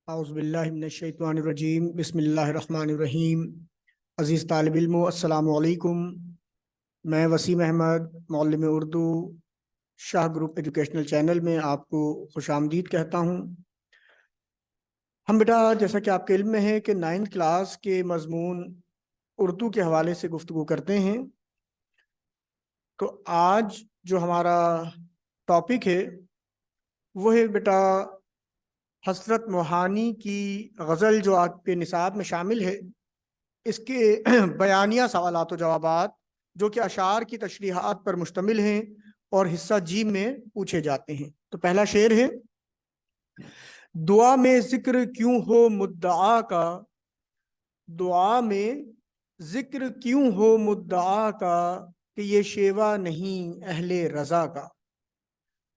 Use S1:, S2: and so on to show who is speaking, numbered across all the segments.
S1: اعوذ باللہ من الشیطان الرجیم بسم اللہ الرحمن الرحیم۔ عزیز طالب علموں، السلام علیکم۔ میں وسیم احمد، معلم اردو، شاہ گروپ ایجوکیشنل چینل میں آپ کو خوش آمدید کہتا ہوں۔ ہم بیٹا جیسا کہ آپ کے علم میں ہے کہ 9th کلاس کے مضمون اردو کے حوالے سے گفتگو کرتے ہیں، تو آج جو ہمارا ٹاپک ہے وہ ہے بیٹا حسرت موہانی کی غزل جو آپ کے نصاب میں شامل ہے، اس کے بیانیہ سوالات و جوابات جو کہ اشعار کی تشریحات پر مشتمل ہیں اور حصہ جی میں پوچھے جاتے ہیں۔ تو پہلا شعر ہے: دعا میں ذکر کیوں ہو مدعا کا، دعا میں ذکر کیوں ہو مدعا کا، کہ یہ شیوا نہیں اہل رضا کا۔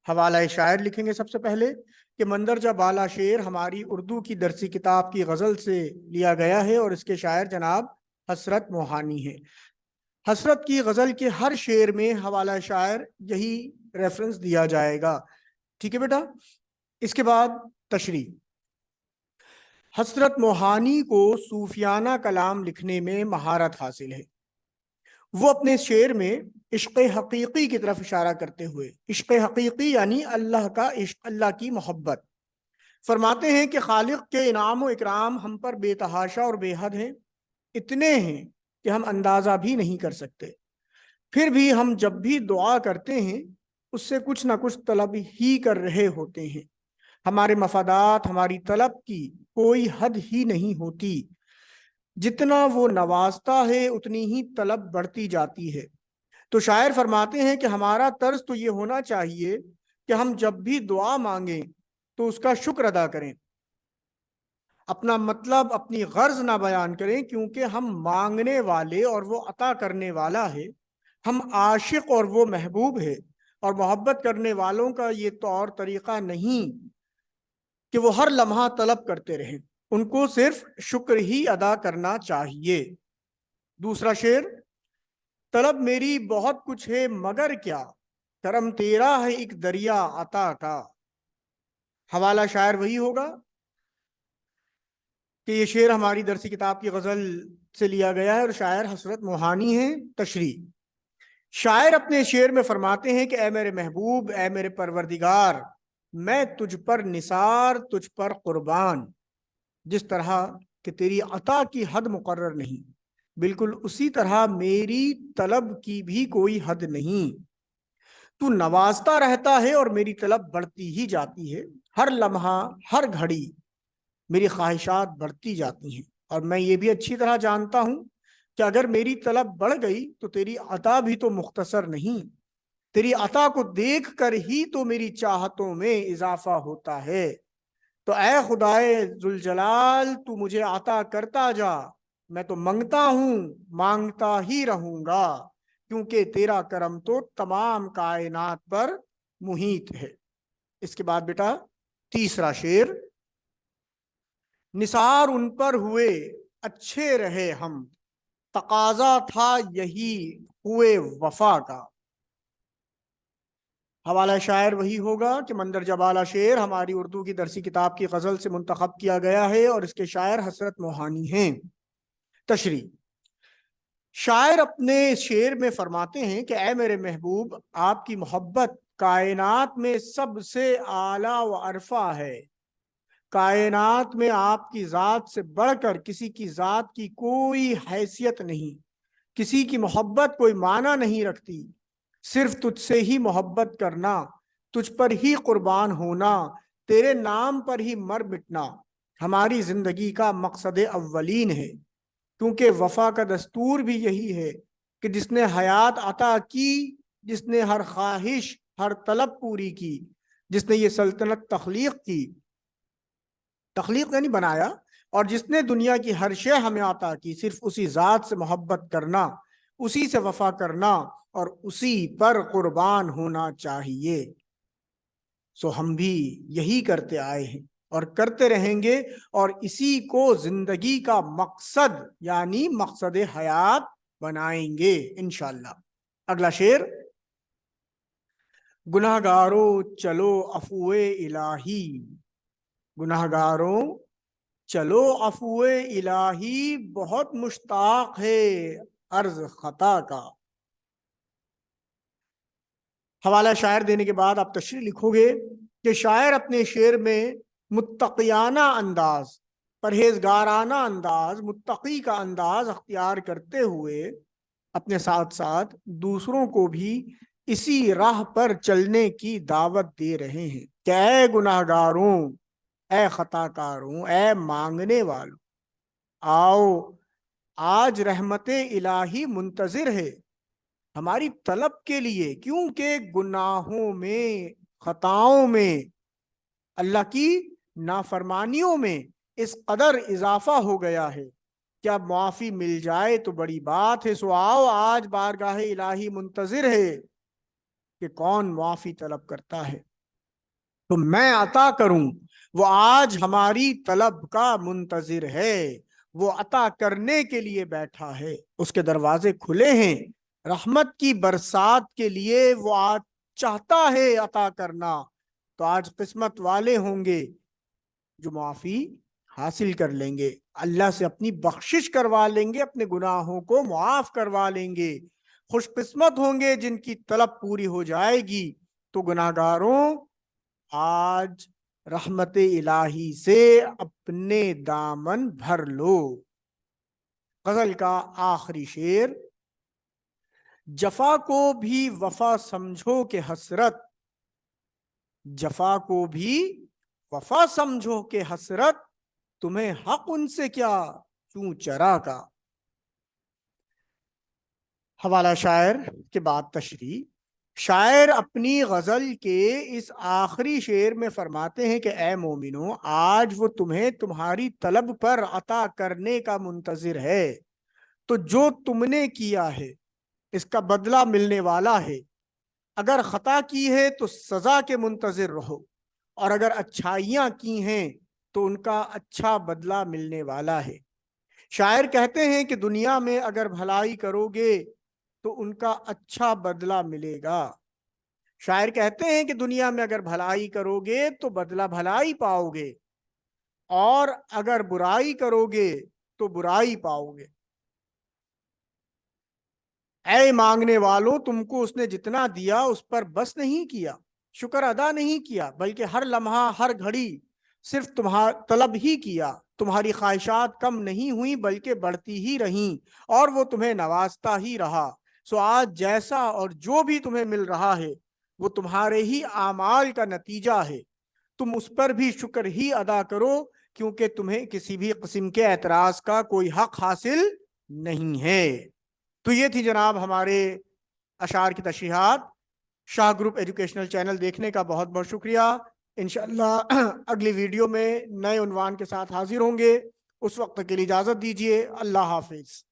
S1: حوالہ شاعر لکھیں گے سب سے پہلے کہ مندرجہ بالا شعر ہماری اردو کی درسی کتاب کی غزل سے لیا گیا ہے اور اس کے شاعر جناب حسرت موہانی ہے۔ حسرت کی غزل کے ہر شعر میں حوالہ شاعر یہی ریفرنس دیا جائے گا، ٹھیک ہے بیٹا۔ اس کے بعد تشریح: حسرت موہانی کو صوفیانہ کلام لکھنے میں مہارت حاصل ہے۔ وہ اپنے شعر میں عشق حقیقی کی طرف اشارہ کرتے ہوئے، عشق حقیقی یعنی اللہ کا عشق، اللہ کی محبت، فرماتے ہیں کہ خالق کے انعام و اکرام ہم پر بے تحاشا اور بے حد ہیں، اتنے ہیں کہ ہم اندازہ بھی نہیں کر سکتے۔ پھر بھی ہم جب بھی دعا کرتے ہیں اس سے کچھ نہ کچھ طلب ہی کر رہے ہوتے ہیں۔ ہمارے مفادات، ہماری طلب کی کوئی حد ہی نہیں ہوتی، جتنا وہ نوازتا ہے اتنی ہی طلب بڑھتی جاتی ہے۔ تو شاعر فرماتے ہیں کہ ہمارا طرز تو یہ ہونا چاہیے کہ ہم جب بھی دعا مانگیں تو اس کا شکر ادا کریں، اپنا مطلب، اپنی غرض نہ بیان کریں، کیونکہ ہم مانگنے والے اور وہ عطا کرنے والا ہے، ہم عاشق اور وہ محبوب ہے، اور محبت کرنے والوں کا یہ طور طریقہ نہیں کہ وہ ہر لمحہ طلب کرتے رہیں، ان کو صرف شکر ہی ادا کرنا چاہیے۔ دوسرا شعر: طلب میری بہت کچھ ہے مگر کیا، کرم تیرا ہے ایک دریا عطا کا۔ حوالہ شاعر وہی ہوگا کہ یہ شعر ہماری درسی کتاب کی غزل سے لیا گیا ہے اور شاعر حسرت موہانی ہیں۔ تشریح: شاعر اپنے شعر میں فرماتے ہیں کہ اے میرے محبوب، اے میرے پروردگار، میں تجھ پر نثار، تجھ پر قربان، جس طرح کہ تیری عطا کی حد مقرر نہیں، بالکل اسی طرح میری طلب کی بھی کوئی حد نہیں۔ تو نوازتا رہتا ہے اور میری طلب بڑھتی ہی جاتی ہے، ہر لمحہ ہر گھڑی میری خواہشات بڑھتی جاتی ہیں، اور میں یہ بھی اچھی طرح جانتا ہوں کہ اگر میری طلب بڑھ گئی تو تیری عطا بھی تو مختصر نہیں، تیری عطا کو دیکھ کر ہی تو میری چاہتوں میں اضافہ ہوتا ہے۔ تو اے خدائے ذوالجلال، تو مجھے عطا کرتا جا، میں تو منگتا ہوں، مانگتا ہی رہوں گا، کیونکہ تیرا کرم تو تمام کائنات پر محیط ہے۔ اس کے بعد بیٹا تیسرا شعر: نثار ان پر ہوئے اچھے رہے ہم، تقاضا تھا یہی ہوئے وفا کا۔ حوالہ شاعر وہی ہوگا کہ مندرجہ بالا شعر ہماری اردو کی درسی کتاب کی غزل سے منتخب کیا گیا ہے اور اس کے شاعر حسرت موہانی ہیں۔ تشریح: شاعر اپنے شعر میں فرماتے ہیں کہ اے میرے محبوب، آپ کی محبت کائنات میں سب سے اعلیٰ و ارفع ہے، کائنات میں آپ کی ذات سے بڑھ کر کسی کی ذات کی کوئی حیثیت نہیں، کسی کی محبت کوئی معنی نہیں رکھتی، صرف تجھ سے ہی محبت کرنا، تجھ پر ہی قربان ہونا، تیرے نام پر ہی مر مٹنا ہماری زندگی کا مقصد اولین ہے، کیونکہ وفا کا دستور بھی یہی ہے کہ جس نے حیات عطا کی، جس نے ہر خواہش، ہر طلب پوری کی، جس نے یہ سلطنت تخلیق کی، تخلیق یعنی بنایا، اور جس نے دنیا کی ہر شے ہمیں عطا کی، صرف اسی ذات سے محبت کرنا، اسی سے وفا کرنا اور اسی پر قربان ہونا چاہیے۔ سو ہم بھی یہی کرتے آئے ہیں اور کرتے رہیں گے، اور اسی کو زندگی کا مقصد یعنی مقصد حیات بنائیں گے انشاءاللہ۔ اگلا شعر: گناہگاروں چلو عفو الہی، گناہگاروں چلو عفو الہی بہت مشتاق ہے عرض خطا کا۔ حوالہ شاعر دینے کے بعد آپ تشریح لکھو گے کہ شاعر اپنے شعر میں متقیانہ انداز، پرہیزگارانہ انداز، متقی کا انداز اختیار کرتے ہوئے اپنے ساتھ ساتھ دوسروں کو بھی اسی راہ پر چلنے کی دعوت دے رہے ہیں کہ اے گناہگاروں، اے خطا کاروں، اے مانگنے والوں، آؤ آج رحمت الہی منتظر ہے ہماری طلب کے لیے، کیونکہ گناہوں میں، خطاؤں میں، اللہ کی نافرمانیوں میں اس قدر اضافہ ہو گیا ہے کہ اب معافی مل جائے تو بڑی بات ہے۔ سو آؤ آج بارگاہ الہی منتظر ہے کہ کون معافی طلب کرتا ہے تو میں عطا کروں۔ وہ آج ہماری طلب کا منتظر ہے، وہ عطا کرنے کے لیے بیٹھا ہے، اس کے دروازے کھلے ہیں رحمت کی برسات کے لیے، وہ آج چاہتا ہے عطا کرنا۔ تو آج قسمت والے ہوں گے جو معافی حاصل کر لیں گے، اللہ سے اپنی بخشش کروا لیں گے، اپنے گناہوں کو معاف کروا لیں گے۔ خوش قسمت ہوں گے جن کی طلب پوری ہو جائے گی۔ تو گناہگاروں، آج رحمت الہی سے اپنے دامن بھر لو۔ غزل کا آخری شعر: جفا کو بھی وفا سمجھو کہ حسرت، جفا کو بھی وفا سمجھو کہ حسرت، تمہیں حق ان سے کیا کیوں چرا کا۔ حوالہ شاعر کے بعد تشریح۔ شاعر اپنی غزل کے اس آخری شعر میں فرماتے ہیں کہ اے مومنو، آج وہ تمہیں تمہاری طلب پر عطا کرنے کا منتظر ہے، تو جو تم نے کیا ہے اس کا بدلہ ملنے والا ہے۔ اگر خطا کی ہے تو سزا کے منتظر رہو، اور اگر اچھائیاں کی ہیں تو ان کا اچھا بدلہ ملنے والا ہے۔ شاعر کہتے ہیں کہ دنیا میں اگر بھلائی کرو گے تو ان کا اچھا بدلہ ملے گا۔ شاعر کہتے ہیں کہ دنیا میں اگر بھلائی کرو گے تو بدلہ بھلائی پاؤ گے، اور اگر برائی کرو گے تو برائی پاؤ گے۔ اے مانگنے والوں، تم کو اس نے جتنا دیا اس پر بس نہیں کیا، شکر ادا نہیں کیا، بلکہ ہر لمحہ، ہر گھڑی صرف تمہارا طلب ہی کیا۔ تمہاری خواہشات کم نہیں ہوئیں بلکہ بڑھتی ہی رہیں، اور وہ تمہیں نوازتا ہی رہا۔ سو آج جیسا اور جو بھی تمہیں مل رہا ہے وہ تمہارے ہی اعمال کا نتیجہ ہے۔ تم اس پر بھی شکر ہی ادا کرو، کیونکہ تمہیں کسی بھی قسم کے اعتراض کا کوئی حق حاصل نہیں ہے۔ تو یہ تھی جناب ہمارے اشعار کی تشریحات۔ شاہ گروپ ایجوکیشنل چینل دیکھنے کا بہت بہت شکریہ۔ انشاءاللہ اگلی ویڈیو میں نئے عنوان کے ساتھ حاضر ہوں گے۔ اس وقت کے لیے اجازت دیجیے۔ اللہ حافظ۔